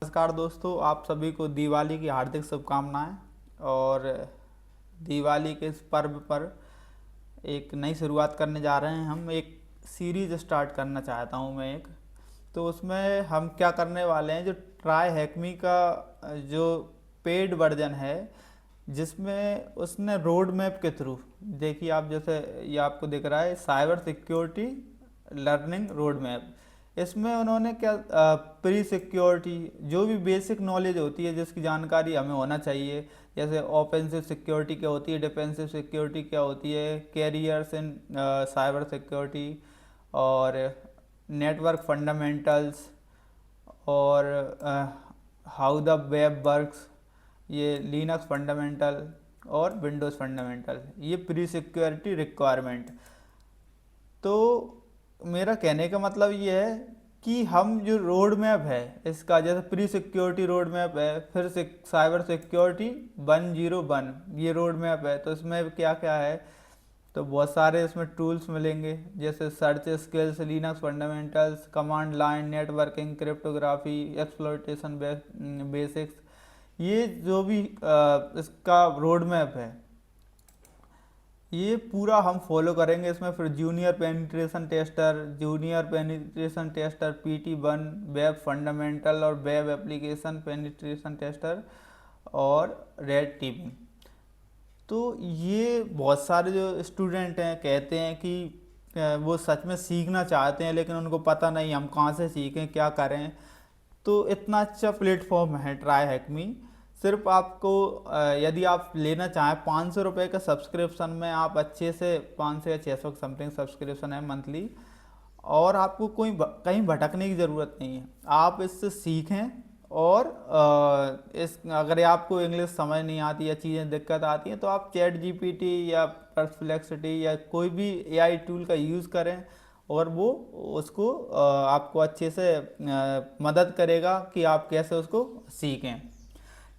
नमस्कार दोस्तों, आप सभी को दिवाली की हार्दिक शुभकामनाएं। और दिवाली के इस पर्व पर एक नई शुरुआत करने जा रहे हैं। हम एक सीरीज स्टार्ट करना चाहता हूं मैं एक। तो उसमें हम क्या करने वाले हैं, जो ट्राई हैकमी का जो पेड वर्जन है, जिसमें उसने रोड मैप के थ्रू, देखिए आप, जैसे ये आपको दिख रहा है cyber security learning road map. इसमें उन्होंने क्या, प्री सिक्योरिटी जो भी बेसिक नॉलेज होती है जिसकी जानकारी हमें होना चाहिए, जैसे ऑफेंसिव सिक्योरिटी क्या होती है, डिफेंसिव सिक्योरिटी क्या होती है, कैरियर्स इन साइबर सिक्योरिटी, और नेटवर्क फंडामेंटल्स, और हाउ द वेब वर्क्स, ये लिनक्स फंडामेंटल और विंडोज़ फंडामेंटल, ये प्री सिक्योरिटी रिक्वायरमेंट। तो मेरा कहने का मतलब ये है कि हम जो रोड मैप है इसका, जैसे प्री सिक्योरिटी रोड मैप है, फिर साइबर सिक्योरिटी 101 ये रोड मैप है। तो इसमें क्या क्या है, तो बहुत सारे इसमें टूल्स मिलेंगे, जैसे search skills, Linux fundamentals, command line, networking, cryptography, exploitation basics, ये जो भी इसका रोड मैप है ये पूरा हम फॉलो करेंगे इसमें। फिर junior penetration tester PT1, web fundamental और वेब एप्लीकेशन पेनिट्रेशन टेस्टर, और रेड टीमिंग। तो ये बहुत सारे जो स्टूडेंट हैं कहते हैं कि वो सच में सीखना चाहते हैं, लेकिन उनको पता नहीं हम कहाँ से सीखें, क्या करें। तो इतना अच्छा प्लेटफॉर्म है ट्राई हैकमी। सिर्फ आपको यदि आप लेना चाहें 500 रुपये का सब्सक्रिप्शन में, आप अच्छे से 500 या 600 समथिंग सब्सक्रिप्शन है मंथली, और आपको कहीं भटकने की ज़रूरत नहीं है। आप इससे सीखें, और इस अगर आपको इंग्लिश समझ नहीं आती या चीज़ें दिक्कत आती हैं तो आप ChatGPT या परप्लेक्सिटी या कोई भी AI टूल का यूज़ करें, और वो उसको आपको अच्छे से मदद करेगा कि आप कैसे उसको सीखें।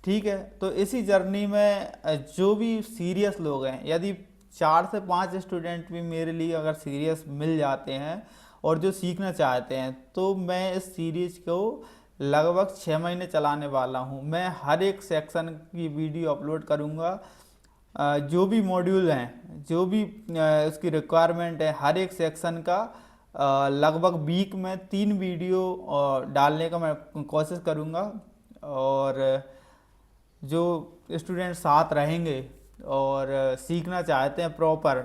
ठीक है, तो इसी जर्नी में जो भी सीरियस लोग हैं, यदि 4 से 5 स्टूडेंट भी मेरे लिए अगर सीरियस मिल जाते हैं और जो सीखना चाहते हैं, तो मैं इस सीरीज को लगभग 6 महीने चलाने वाला हूँ। मैं हर एक सेक्शन की वीडियो अपलोड करूँगा। जो भी मॉड्यूल हैं, जो भी उसकी रिक्वायरमेंट है, हर एक सेक्शन का लगभग वीक में 3 वीडियो डालने का मैं कोशिश करूँगा। और जो स्टूडेंट साथ रहेंगे और सीखना चाहते हैं प्रॉपर,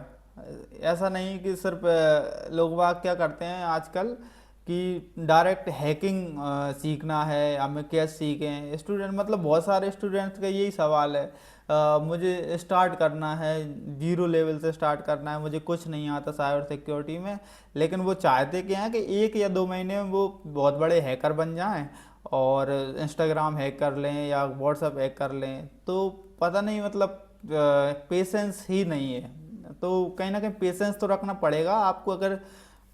ऐसा नहीं कि सिर्फ लोग वाग क्या करते हैं आजकल कि डायरेक्ट हैकिंग सीखना है, हमें कैसे सीखें। स्टूडेंट मतलब बहुत सारे स्टूडेंट्स का यही सवाल है, मुझे स्टार्ट करना है, 0 लेवल से स्टार्ट करना है, मुझे कुछ नहीं आता साइबर सिक्योरिटी में, लेकिन वो चाहते क्या हैं कि 1 या 2 महीने में वो बहुत बड़े हैकर बन जाएं और इंस्टाग्राम हैक कर लें या व्हाट्सअप हैक कर लें। तो पता नहीं, मतलब पेशेंस ही नहीं है। तो कहीं ना कहीं पेशेंस तो रखना पड़ेगा आपको, अगर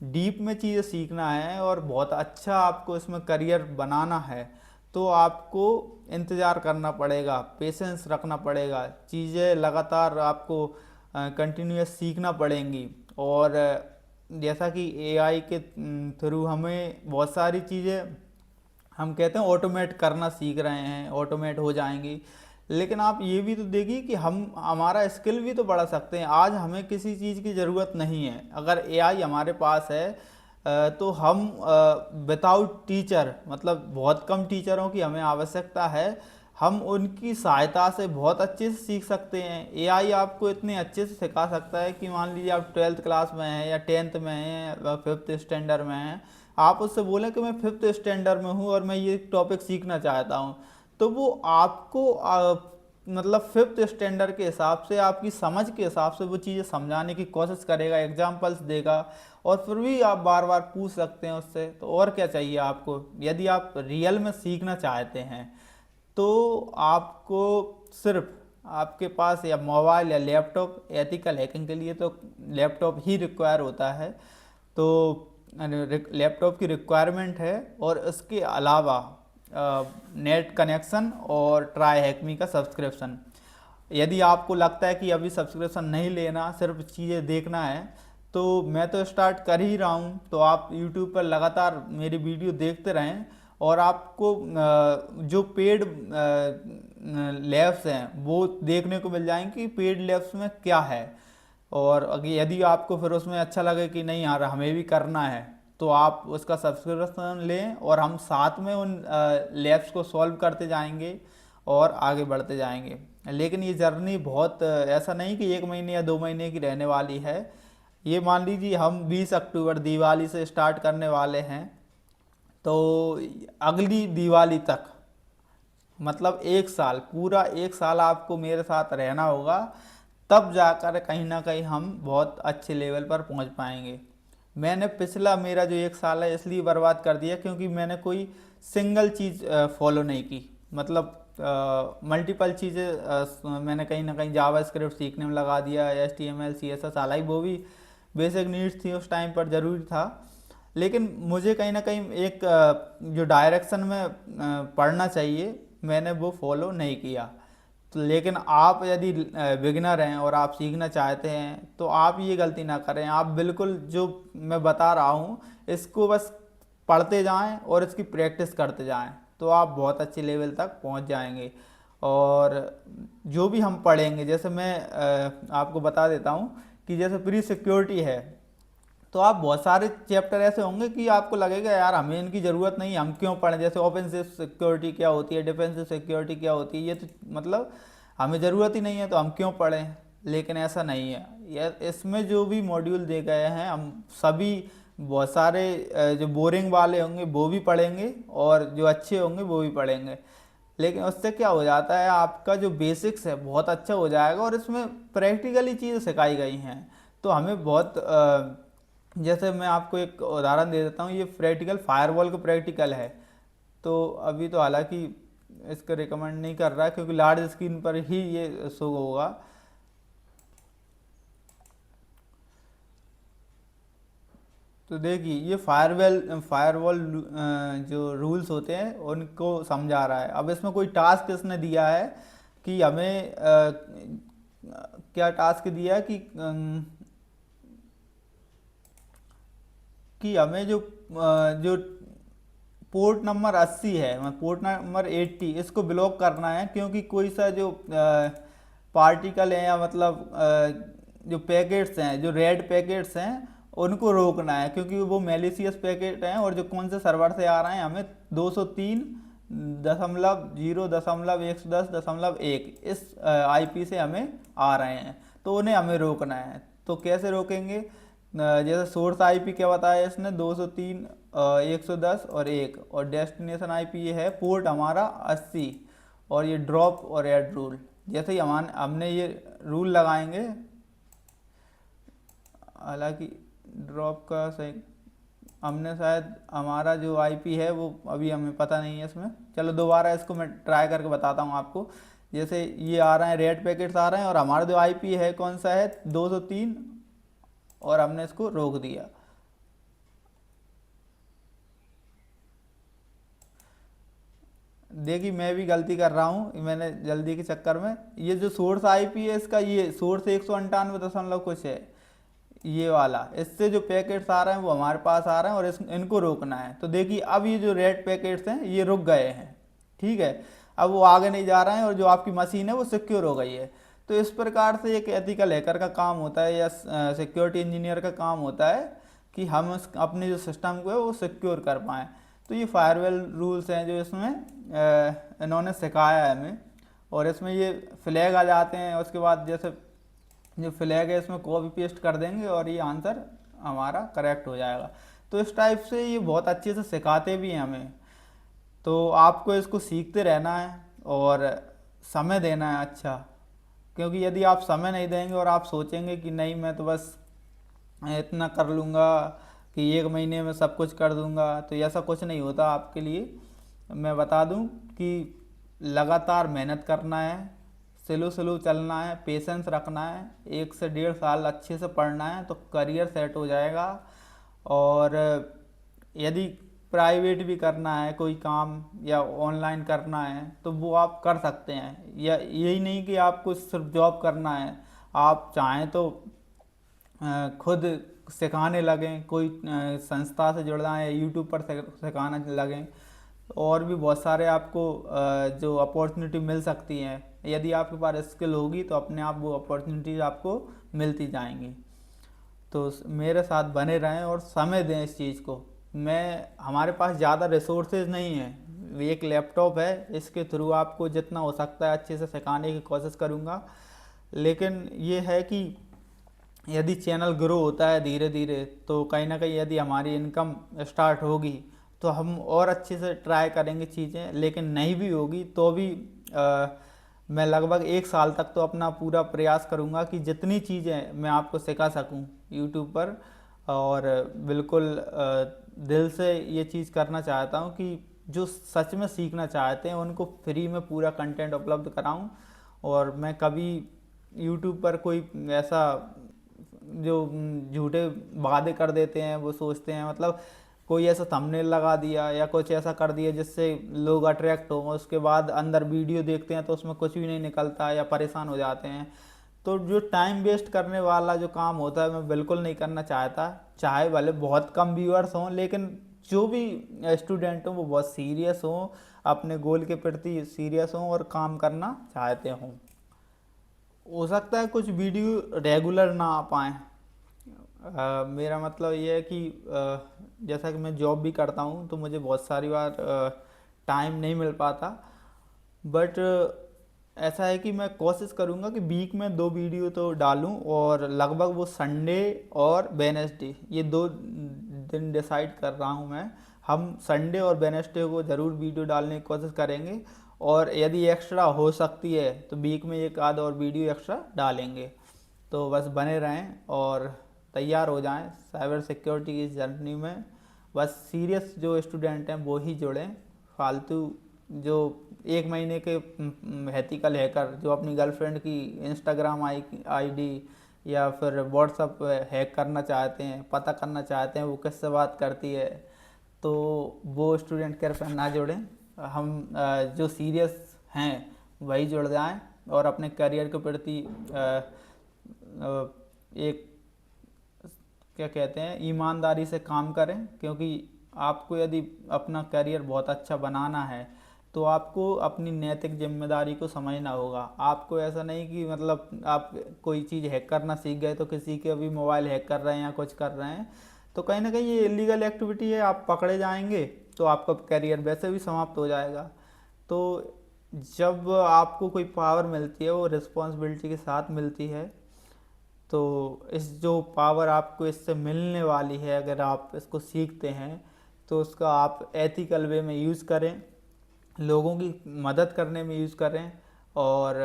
डीप में चीज़ें सीखना है और बहुत अच्छा आपको इसमें करियर बनाना है, तो आपको इंतज़ार करना पड़ेगा, पेशेंस रखना पड़ेगा, चीज़ें लगातार आपको कंटिन्यूस सीखना पड़ेंगी। और जैसा कि AI के थ्रू हमें बहुत सारी चीज़ें, हम कहते हैं ऑटोमेट करना सीख रहे हैं, ऑटोमेट हो जाएंगी, लेकिन आप ये भी तो देखिए कि हम हमारा स्किल भी तो बढ़ा सकते हैं। आज हमें किसी चीज़ की ज़रूरत नहीं है, अगर AI हमारे पास है तो हम विदाउट टीचर, मतलब बहुत कम टीचरों की हमें आवश्यकता है, हम उनकी सहायता से बहुत अच्छे से सीख सकते हैं। AI आपको इतने अच्छे से सिखा सकता है कि मान लीजिए आप 12th क्लास में हैं या 10th में हैं या 5th स्टैंडर्ड में हैं, आप उससे बोलें कि मैं 5th स्टैंडर्ड में हूँ और मैं ये टॉपिक सीखना चाहता हूँ, तो वो आपको मतलब 5th स्टैंडर्ड के हिसाब से, आपकी समझ के हिसाब से वो चीज़ें समझाने की कोशिश करेगा, एग्जाम्पल्स देगा, और फिर भी आप बार बार पूछ सकते हैं उससे। तो और क्या चाहिए आपको, यदि आप रियल में सीखना चाहते हैं तो आपको सिर्फ आपके पास या मोबाइल या लैपटॉप, एथिकल हैकिंग के लिए तो लैपटॉप ही रिक्वायर होता है, तो लैपटॉप की रिक्वायरमेंट है। और इसके अलावा नेट कनेक्शन और ट्राई हैकमी का सब्सक्रिप्शन। यदि आपको लगता है कि अभी सब्सक्रिप्शन नहीं लेना, सिर्फ चीज़ें देखना है, तो मैं तो स्टार्ट कर ही रहा हूँ, तो आप यूट्यूब पर लगातार मेरी वीडियो देखते रहें और आपको जो पेड लैब्स हैं वो देखने को मिल जाएंगे कि पेड लैब्स में क्या है। और अगर यदि आपको फिर उसमें अच्छा लगे कि नहीं यार हमें भी करना है, तो आप उसका सब्सक्रिप्शन लें और हम साथ में उन लैब्स को सॉल्व करते जाएंगे और आगे बढ़ते जाएंगे। लेकिन ये जर्नी बहुत ऐसा नहीं कि 1 महीने या 2 महीने की रहने वाली है। ये मान लीजिए हम 20 अक्टूबर दिवाली से स्टार्ट करने वाले हैं, तो अगली दिवाली तक, मतलब 1 साल, पूरा 1 साल आपको मेरे साथ रहना होगा, तब जाकर कहीं ना कहीं हम बहुत अच्छे लेवल पर पहुंच पाएंगे। मैंने पिछला मेरा जो 1 साल है इसलिए बर्बाद कर दिया क्योंकि मैंने कोई सिंगल चीज़ फॉलो नहीं की। मतलब मल्टीपल चीज़ें मैंने कहीं ना कहीं जावा स्क्रिप्ट सीखने में लगा दिया, HTML CSS, हालांकि वो भी बेसिक नीड्स थी उस टाइम पर, ज़रूरी था। लेकिन मुझे कहीं ना कहीं एक जो डायरेक्शन में पढ़ना चाहिए मैंने वो फॉलो नहीं किया। तो लेकिन आप यदि बिगिनर हैं और आप सीखना चाहते हैं तो आप ये गलती ना करें। आप बिल्कुल जो मैं बता रहा हूँ इसको बस पढ़ते जाएं और इसकी प्रैक्टिस करते जाएं, तो आप बहुत अच्छे लेवल तक पहुंच जाएंगे। और जो भी हम पढ़ेंगे, जैसे मैं आपको बता देता हूँ कि जैसे प्री सिक्योरिटी है, तो आप बहुत सारे चैप्टर ऐसे होंगे कि आपको लगेगा यार हमें इनकी ज़रूरत नहीं, हम क्यों पढ़ें। जैसे ऑफेंसिव सिक्योरिटी क्या होती है, डिफेंसिव सिक्योरिटी क्या होती है, ये तो मतलब हमें ज़रूरत ही नहीं है तो हम क्यों पढ़ें। लेकिन ऐसा नहीं है, यह इसमें जो भी मॉड्यूल दे गए हैं हम सभी, बहुत सारे जो बोरिंग वाले होंगे वो भी पढ़ेंगे और जो अच्छे होंगे वो भी पढ़ेंगे। लेकिन उससे क्या हो जाता है, आपका जो बेसिक्स है बहुत अच्छा हो जाएगा और इसमें प्रैक्टिकली चीज़ें सिखाई गई हैं। तो हमें बहुत जैसे मैं आपको एक उदाहरण दे देता हूँ, ये प्रैक्टिकल फायरवॉल का प्रैक्टिकल है। तो अभी तो हालांकि इसको रिकमेंड नहीं कर रहा है क्योंकि लार्ज स्क्रीन पर ही ये शो होगा। तो देखिए ये फायरवॉल जो रूल्स होते हैं उनको समझा रहा है। अब इसमें कोई टास्क इसने दिया है कि हमें क्या टास्क दिया है कि हमें जो पोर्ट नंबर 80 है, पोर्ट नंबर 80 इसको ब्लॉक करना है, क्योंकि कोई सा जो पार्टिकल है या मतलब जो पैकेट्स हैं, जो रेड पैकेट्स हैं उनको रोकना है, क्योंकि वो मेलिशियस पैकेट हैं और जो कौन से सर्वर से आ रहे हैं, हमें 203.0.110.1 इस IP से हमें आ रहे हैं, तो उन्हें हमें रोकना है। तो कैसे रोकेंगे, जैसे सोर्स IP क्या बताया इसने, 203 110 और 1, और डेस्टिनेशन IP ये है पोर्ट हमारा 80, और ये ड्रॉप और ऐड रूल। जैसे ही हमने ये रूल लगाएंगे, हालांकि ड्रॉप का सही हमने शायद, हमारा जो IP है वो अभी हमें पता नहीं है इसमें, चलो दोबारा इसको मैं ट्राई करके बताता हूँ आपको। जैसे ये आ रहे हैं, रेड पैकेट्स आ रहे हैं और हमारा जो IP है कौन सा है, 203, और हमने इसको रोक दिया। देखिए मैं भी गलती कर रहा हूँ, मैंने जल्दी के चक्कर में ये जो सोर्स IP है इसका, ये सोर्स 198 दशमलव कुछ है ये वाला, इससे जो पैकेट्स आ रहे हैं वो हमारे पास आ रहे हैं और इनको रोकना है। तो देखिए अब ये जो रेड पैकेट्स हैं ये रुक गए हैं, ठीक है, अब वो आगे नहीं जा रहे हैं और जो आपकी मशीन है वो सिक्योर हो गई है। तो इस प्रकार से एक एथिकल हैकर का काम होता है या सिक्योरिटी इंजीनियर का काम होता है कि हम अपने जो सिस्टम को है वो सिक्योर कर पाएँ। तो ये फायरवॉल रूल्स हैं जो इसमें इन्होंने सिखाया है हमें। और इसमें ये फ्लैग आ जाते हैं, उसके बाद जैसे जो फ्लैग है इसमें कॉपी पेस्ट कर देंगे और ये आंसर हमारा करेक्ट हो जाएगा। तो इस टाइप से ये बहुत अच्छे से सिखाते भी हैं हमें। तो आपको इसको सीखते रहना है और समय देना है अच्छा, क्योंकि यदि आप समय नहीं देंगे और आप सोचेंगे कि नहीं मैं तो बस इतना कर लूँगा कि 1 महीने में सब कुछ कर दूँगा, तो ऐसा कुछ नहीं होता आपके लिए। मैं बता दूँ कि लगातार मेहनत करना है, स्लो स्लो चलना है, पेशेंस रखना है, 1 से 1.5 साल अच्छे से पढ़ना है तो करियर सेट हो जाएगा। और यदि प्राइवेट भी करना है कोई काम या ऑनलाइन करना है तो वो आप कर सकते हैं, या यही नहीं कि आपको सिर्फ जॉब करना है, आप चाहें तो खुद सिखाने लगें, कोई संस्था से जुड़ जाएं, यूट्यूब पर सिखाने लगें, और भी बहुत सारे आपको जो अपॉर्चुनिटी मिल सकती हैं। यदि आपके पास स्किल होगी तो अपने आप वो अपॉर्चुनिटीज आपको मिलती जाएंगी। तो मेरे साथ बने रहें और समय दें इस चीज़ को। हमारे पास ज़्यादा रिसोर्सेज नहीं है, एक लैपटॉप है, इसके थ्रू आपको जितना हो सकता है अच्छे से सिखाने की कोशिश करूँगा। लेकिन ये है कि यदि चैनल ग्रो होता है धीरे धीरे तो कहीं ना कहीं यदि हमारी इनकम स्टार्ट होगी तो हम और अच्छे से ट्राई करेंगे चीज़ें। लेकिन नहीं भी होगी तो भी मैं लगभग 1 साल तक तो अपना पूरा प्रयास करूँगा कि जितनी चीज़ें मैं आपको सिखा सकूँ यूट्यूब पर। और बिल्कुल दिल से ये चीज़ करना चाहता हूँ कि जो सच में सीखना चाहते हैं उनको फ्री में पूरा कंटेंट उपलब्ध कराऊँ। और मैं कभी यूट्यूब पर कोई ऐसा जो झूठे वादे कर देते हैं, वो सोचते हैं मतलब कोई ऐसा थंबनेल लगा दिया या कुछ ऐसा कर दिया जिससे लोग अट्रैक्ट हो, उसके बाद अंदर वीडियो देखते हैं तो उसमें कुछ भी नहीं निकलता या परेशान हो जाते हैं। तो जो टाइम वेस्ट करने वाला जो काम होता है मैं बिल्कुल नहीं करना चाहता। चाहे भले बहुत कम व्यूअर्स हों, लेकिन जो भी स्टूडेंट हों वो बहुत सीरियस हों, अपने गोल के प्रति सीरियस हों और काम करना चाहते हों। हो सकता है कुछ वीडियो रेगुलर ना आ पाएँ। मेरा मतलब ये है कि जैसा कि मैं जॉब भी करता हूँ तो मुझे बहुत सारी बार टाइम नहीं मिल पाता। बट ऐसा है कि मैं कोशिश करूँगा कि वीक में 2 वीडियो तो डालूँ, और लगभग वो संडे और वेडनेसडे, ये 2 दिन डिसाइड कर रहा हूँ मैं। हम संडे और वेडनेसडे को ज़रूर वीडियो डालने की कोशिश करेंगे, और यदि एक्स्ट्रा हो सकती है तो वीक में 1 आध और वीडियो एक्स्ट्रा डालेंगे। तो बस बने रहें और तैयार हो जाएं साइबर सिक्योरिटी की इस जर्नी में। बस सीरियस जो स्टूडेंट हैं वो ही जुड़ें। फालतू जो 1 महीने के एथिकल हैकर जो अपनी गर्लफ्रेंड की इंस्टाग्राम आईडी या फिर व्हाट्सअप हैक करना चाहते हैं, पता करना चाहते हैं वो किससे बात करती है, तो वो स्टूडेंट कृपया ना जुड़ें। हम जो सीरियस हैं वही जुड़ जाएं और अपने करियर के प्रति एक क्या कहते हैं ईमानदारी से काम करें। क्योंकि आपको यदि अपना करियर बहुत अच्छा बनाना है तो आपको अपनी नैतिक जिम्मेदारी को समझना होगा। आपको ऐसा नहीं कि मतलब आप कोई चीज़ हैक करना सीख गए तो किसी के भी मोबाइल हैक कर रहे हैं या कुछ कर रहे हैं तो कहीं ना कहीं ये इलीगल एक्टिविटी है, आप पकड़े जाएंगे तो आपका करियर वैसे भी समाप्त हो जाएगा। तो जब आपको कोई पावर मिलती है वो रिस्पॉन्सिबिलिटी के साथ मिलती है। तो इस जो पावर आपको इससे मिलने वाली है, अगर आप इसको सीखते हैं तो उसका आप एथिकल वे में यूज़ करें, लोगों की मदद करने में यूज़ करें, और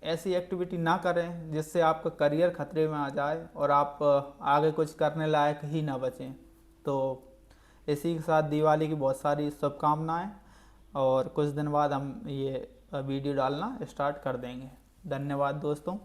ऐसी एक्टिविटी ना करें जिससे आपका करियर खतरे में आ जाए और आप आगे कुछ करने लायक ही ना बचें। तो इसी के साथ दिवाली की बहुत सारी शुभकामनाएं, और कुछ दिन बाद हम ये वीडियो डालना स्टार्ट कर देंगे। धन्यवाद दोस्तों।